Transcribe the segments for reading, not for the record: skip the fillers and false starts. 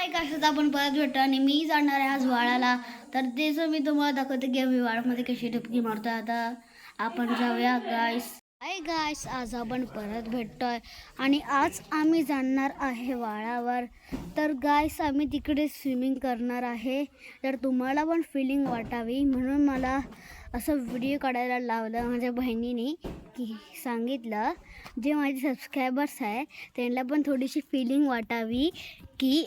कसं आपण परत भेटतो आणि मी जाणार आहे आज वाळाला. तर तेच मी तुम्हाला दाखवते की मी वाळामध्ये कशी डुबकी मारतो. आता आपण जाऊया गाईस. हाय गाईस, आज आपण परत भेटतोय आणि आज आम्ही जाणार आहे वाळावर. तर गाईस आम्ही तिकडे स्विमिंग करणार आहे. तर तुम्हाला पण फिलिंग वाटावी म्हणून मला असं व्हिडिओ काढायला लावलं माझ्या बहिणीने, की सांगितलं जे माझे सबस्क्रायबर्स आहे त्यांना पण थोडीशी फिलिंग वाटावी की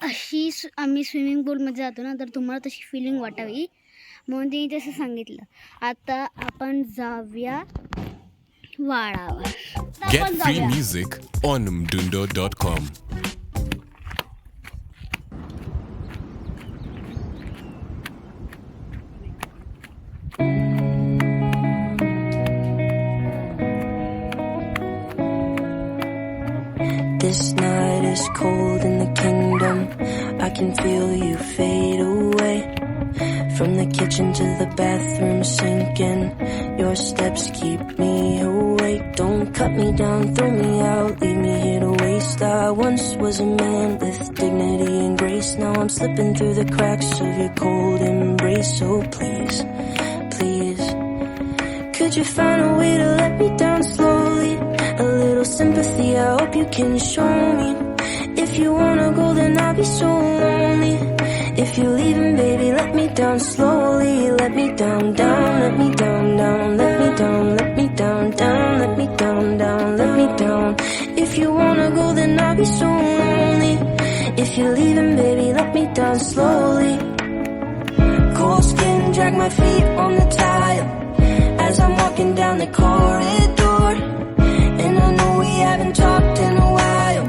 अशी आम्ही स्विमिंग पूलमध्ये जातो ना, तर तुम्हाला तशी फिलिंग वाटावी म्हणून तिने तसं सांगितलं. आता आपण जाऊया वाळावर. Get free music on mdundo.com. This night is cold in the kingdom. I can feel you fade away. From the kitchen to the bathroom sinking. Your steps keep me awake. Don't cut me down, throw me out, leave me here to waste. I once was a man with dignity and grace. Now I'm slipping through the cracks of your cold embrace. So please, please, could you find a way to let me down slowly? A little sympathy, I hope you can show me. If you wanna go, then I'll be so lonely. If you're leaving, baby, let me down slowly. Let me down, down, let me down, down, let me down, let me down, down, let me down, down, let me down. If you wanna go, then I'll be so lonely. If you're leaving, baby, let me down slowly. Cold skin, drag my feet on the tile as I'm walking down the corridor. And I know we haven't talked in a while,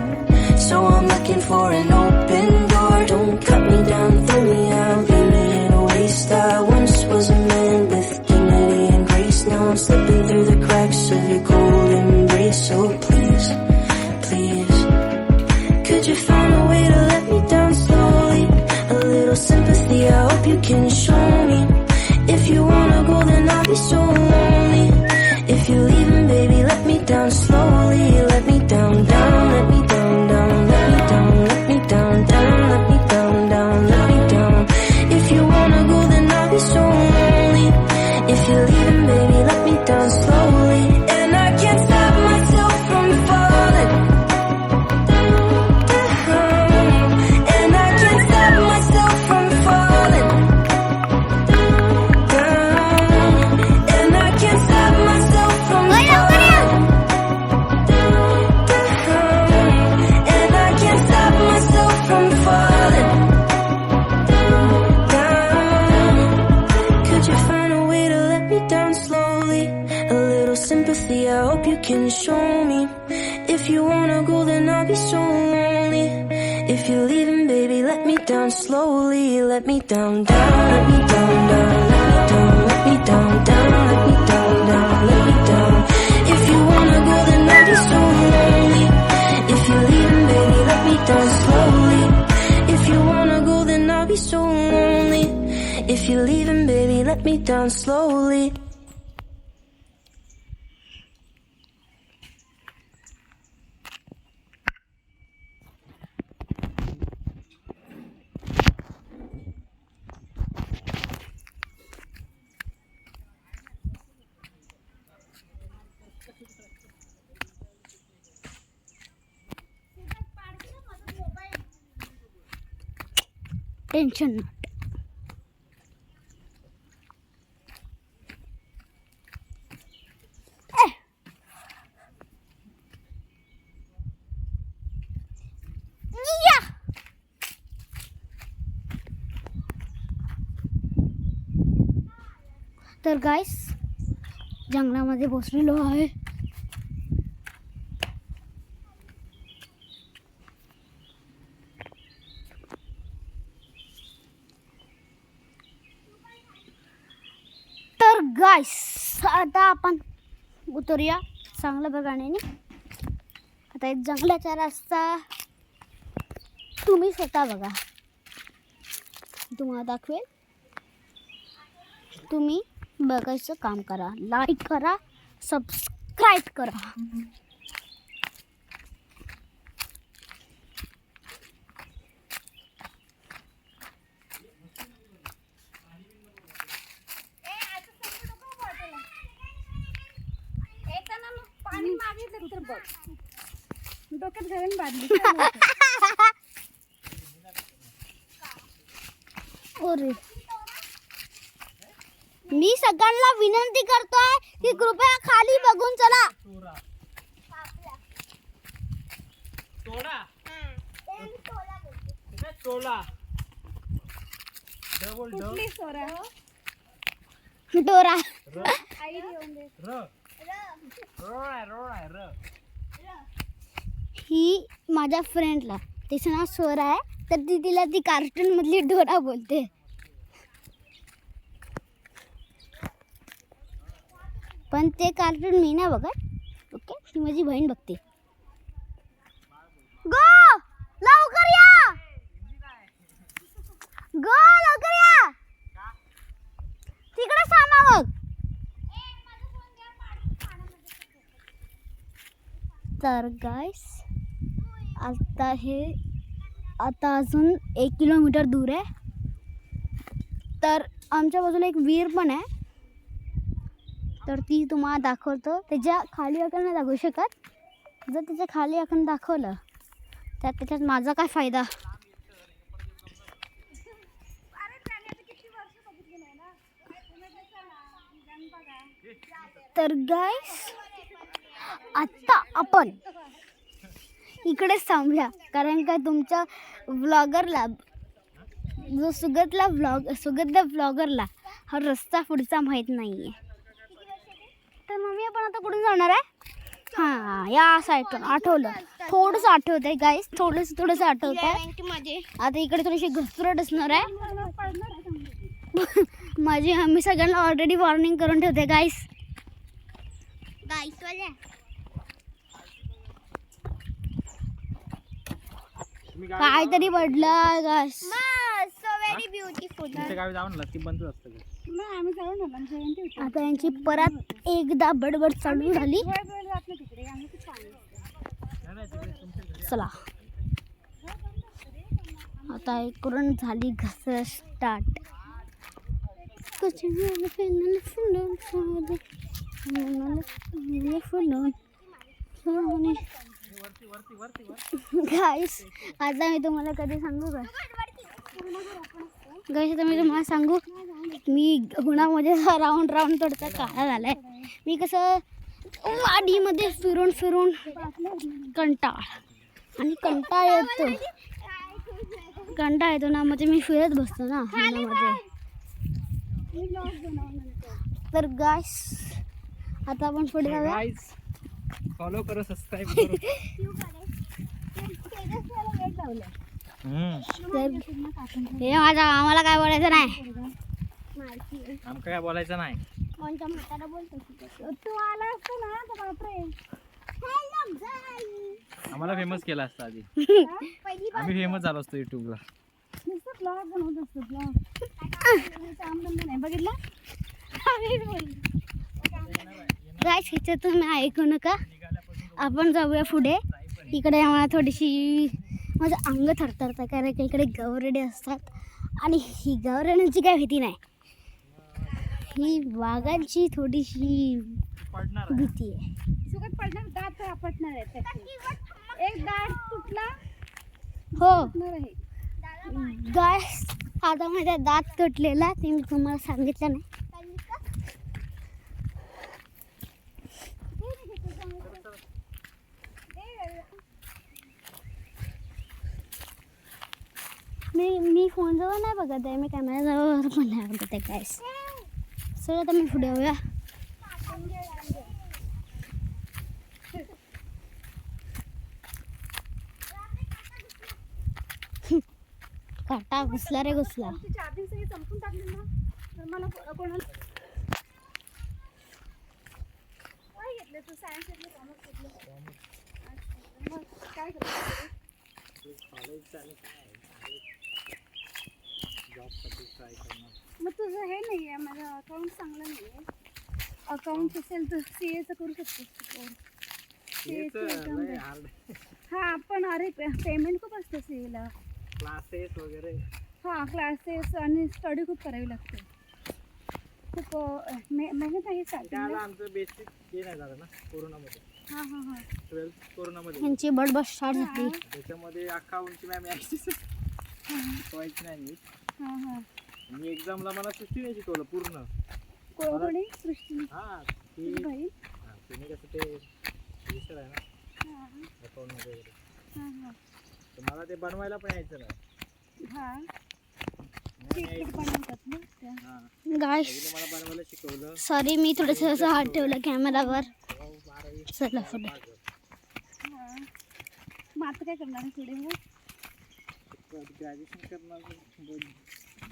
so I'm looking for an open door. Don't cut me down, throw me out, leave me in a waste. I once was a man with dignity and grace. Now I'm slipping through the cracks of your cold embrace. So please, please, could you find a way to let me down slowly? A little sympathy, I hope you can show me. If you wanna go, then I'll be so lonely. If you're leaving, baby, let me down slowly. Let me down, down, let me down, down, let me down, let me down, down, let me down, down, let me down. If you wanna go, then I'll be so lonely. If you're leaving, baby, let me down slowly. And I can't stop myself from falling down. And I can't stop myself from falling down. And I can't stop myself from falling down. And I can't stop myself from falling down. Could you find a way to let me down slowly? A little sympathy, I hope you can show me. If you wanna go, then I'll be so lonely. If you're leaving, baby, let me down slowly. Let me down, down, let me down, down, let me down, down, let me down, down, let me down. If you wanna go, then I'll be so lonely. If you're leaving, baby, let me down slowly. If you wanna go, then I'll be so lonely. If you're leaving, baby, let me down slowly. Tension not. तर गाईस जंगलामध्ये बसलेलो आहे. तर गाईस आता आपण उतरूया चांगल्या प्रकारे. आता एक जंगलाचा रस्ता तुम्ही स्वतः बघा, तुम्हाला दाखवेल. तुम्ही बघायचं काम करा, लाईक करा, सबस्क्राईब करा. डोक्यात घालून बांधली. अरे मी सगळ्यांना विनंती करतोय की कृपया खाली बघून चला. डोरा ही माझ्या फ्रेंडला तिचं नाव स्वरा आहे, तर ती तिला ती कार्टून मधली डोरा बोलते. पण ते कार्टून मी नाही बघत. ओके, ती माझी बहीण बघते. गो लवकर या, गो लवकर या, तिकडे सामा बघ. तर गाइस आता अजून 1 किलोमीटर दूर आहे. तर आमच्या बाजूला एक विहीर पण आहे, तर ती तुम्हाला दाखवतो. त्याच्या खाली आपण नाही दाखवू शकत. जर त्याच्या खाली आपण दाखवलं तर त्याच्यात माझा काय फायदा. तर गाइस आता आपण इकडेच थांबूया, कारण का तुमच्या व्लॉगरला जो सुगतला व्लॉगरला हा रस्ता पुढचा माहीत नाही आहे. तर मम्मी आपण आता कुठून जाणार आहे? हां, या साईडून आठवलं, थोडंसं आठवत आहे गाईस, थोडंसं आठवत आहे. आता इकडे थोडीशी घसरट असणार आहे. माझी मम्मी सगळ्यांना ऑलरेडी वॉर्निंग करून ठेवते गाईस. काहीतरी पडलं गाईस. So very beautiful. आता यांची परत एकदा बडबड चालू झाली. चला आता इकडून झाली घसर स्टार्ट. गाईस आता मी तुम्हाला कधी सांगू का गाईस, आता मी तुम्हाला सांगू, मी उन्हामध्ये राऊंड तोडता काळा झालाय. मी कसं वाडीमध्ये फिरून कंटाळ येतो ना, म्हणजे मी फिरत बसतो ना उन्हामध्ये. तर गाईस आता आपण पुढे जाऊया. फॉलो करो, सबस्क्राइब तर हे आम्हाला काय बोलायचं नाही. आमका काय बोलायचं नाही. तू आला असतो ना तर बापरे. आम्हाला फेमस केला असता आधी. आम्ही फेमस झालो असतो युट्यूबला. बघितलं गाईस, ह्याचं तुम्ही ऐकू नका. आपण जाऊया पुढे. इकडे आम्हाला थोडीशी माझं अंग थरथरतं, कारण की इकडे गवरेडे असतात आणि ही गवरेड्यांची काय भीती नाही, ही वाघांची थोडीशी भीती आहे. सुगत पडणार, दात आपटणार आहे. एक दात तुटला हो आहे. गाईस, आता माझा दात तुटलेला ते मी तुम्हाला सांगितलं नाही. मी फोन जवळ नाही बघत आहे, मी कॅमेरा जवळ पण नाही बघत आहे गाईस. सर आता मी पुढे होऊया. काटा घुसला रे घुसला. चार्जिंग सगळी संपून टाकली ना, तर मला कोणाला काय घेतलं तू? सायन्स घेतलं, कॉमर्स घेतलं? मग काय करतो? मग तुझं हे नाही आहे, माझं अकाउंट चांगलं नाही आहे. अकाउंट असेल तर CAचं करू शकतोस. हा, पण अरे पेमेंट खूप असतं CAला. क्लासेस वगैरे. हां, क्लासेस आणि स्टडी खूप करावी लागते. खूप मेहनत आहे. त्याला आमचं बेसिक हे नाही झालं ना कोरोनामध्ये. हा हा हा 12th कोरोनामध्ये यांची बडबड स्टार्ट झाली. त्याच्यामध्ये अख्खा उंची मॅम शिकवायची नाही मी. हा हा मी एक्झामला मला सृष्टीने शिकवलं पूर्ण. कोणी सृष्टी हा तुझी बहीण तिने कसं ते विषय आहे ना हा अकाउंटमध्ये वगैरे, हा हा तर मला ते बनवायला पण यायचं नाही. हा नाही चिटचिट बनवतात ना त्या. हा गाईस तिने मला बनवायला शिकवलं. सॉरी मी थोडस असं हात ठेवलं कॅमेरावर. 12वी चला पुढे. हा मग आता काय करणार आहे पुढे मग? ग्रॅज्युएशन करणार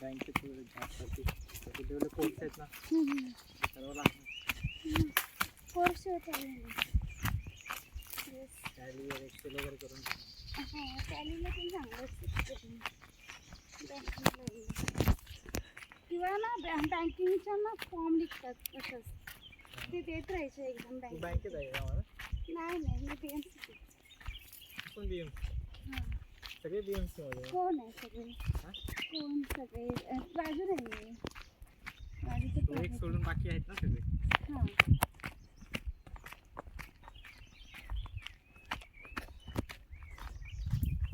बँकेत जॉबसाठी डेव्हलप कोर्स आहेत ना सर्व लागणार. कोर्स चालू येस टॅली एक्सेल वगैरे करून हा टॅलीला पण चांगलं असतं किंवा ना बँकिंगच्या ना फॉर्म निघतात तसंच ते देत राहायचं एकदम तू बँक. बँकेत आहे का मला? नाही नाही मी BMC पण BMC हां सगळे BMC मध्ये. कोण आहे सगळे हा? कोण सगळे राजू नाही राजूचं तू एक सोडून बाकी आहेत ना सगळे. हां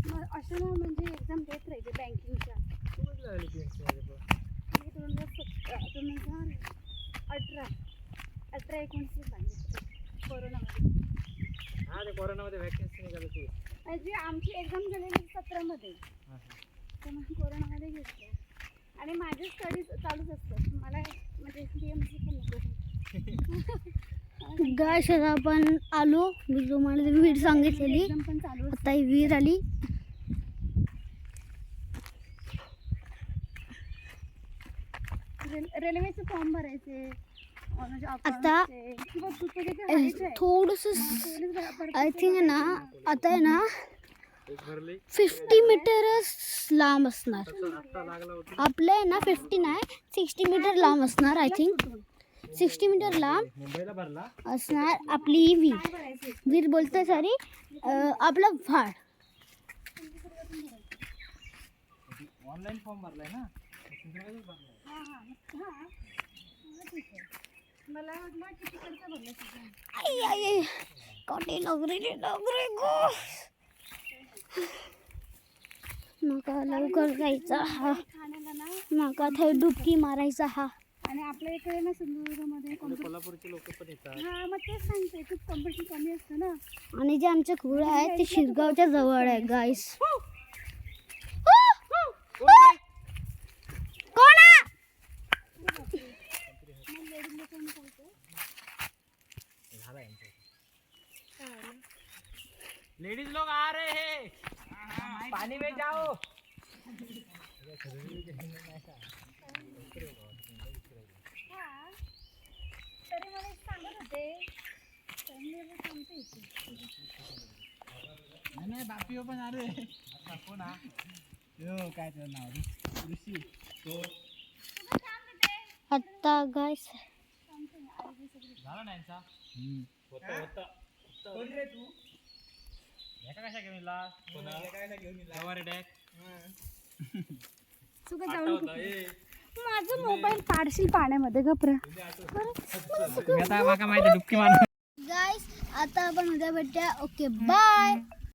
मग असं ना म्हणजे एक्झाम देत राहायचे बँकिंगच्या. तू कुठे लागली BMC मध्ये पण? मी 2018-19 सांगितलं कोरोनामध्ये. हा ते कोरोनामध्ये व्हॅकन्सी निघाली ती. म्हणजे आमची एक्झाम झालेली 17मध्ये हा, तर मग कोरोनामध्ये घेतलं आणि माझे स्टडीज चालूच असतात. मला म्हणजे BMC पण नको. गाईस आता आपण आलो. मी तुम्हाला विहीर सांगितलेली. एक्झाम पण चालू आता ही विहीर आली. रेल्वेचे फॉर्म भरायचे म्हणजे आता अकाउंटचे किंवा तुझं जे भरायचं आहे. थोडस पोलीस आय थिंक ना आता आहे ना एक भरली 50 मीटरच लांब असणार. आता लागला होता. आपलं आहे ना 50 नाही 60 मीटर लांब असणार. आय थिंक 60 मीटर लांब मुंबईला भरला असणार आपली ही विहीर. काय भरायचे विहीर बोलतोय सॉरी आपलं व्हाळ. ऑनलाईन फॉर्म भरलाय ना सिंधुदुर्गातच भरलाय. हां हां हां ठीक आहे. मला वाटलं की तिकडचं भरलं तुझं. आई आई आई. कोटी नगरी गो. माका लवकर जायचा हा. ठाण्याला ना माका थंय डुबकी मारायचा हा. आणि आपल्या इकडे ना सिंधुदुर्गमध्ये कोल्हापूरचे लोक पण येतात. हां मग तेच सांगते खूप कॉम्पिटिशन कमी असतं ना. आणि जे आमचे खुळे आहेत ते शिरगावच्या जवळ आहे गाईस. कोण आहे? मग लेडीज लोकांनी सांगतो झाला यांचं. लेडीज लोग आ रहे हैं, पानी में जाओ. हां तरी मला एक सांगत होते तर मी बोलले सांगते इथे. नाही बापी पण अरे कोण हा यो काय त्याचं नाव ऋषी तो आता गाईस झाला ना यांचा. होता होता कोण रे तू? एका कशा घेऊन इला कोणा घेऊन इला डॅक सुका जाऊन माझा मोबाईल पाडशील पाण्यामध्ये घबरा. आता माका माहिती डुबकी मार. गाईस आता आपण उद्या भेटूया. Okay bye.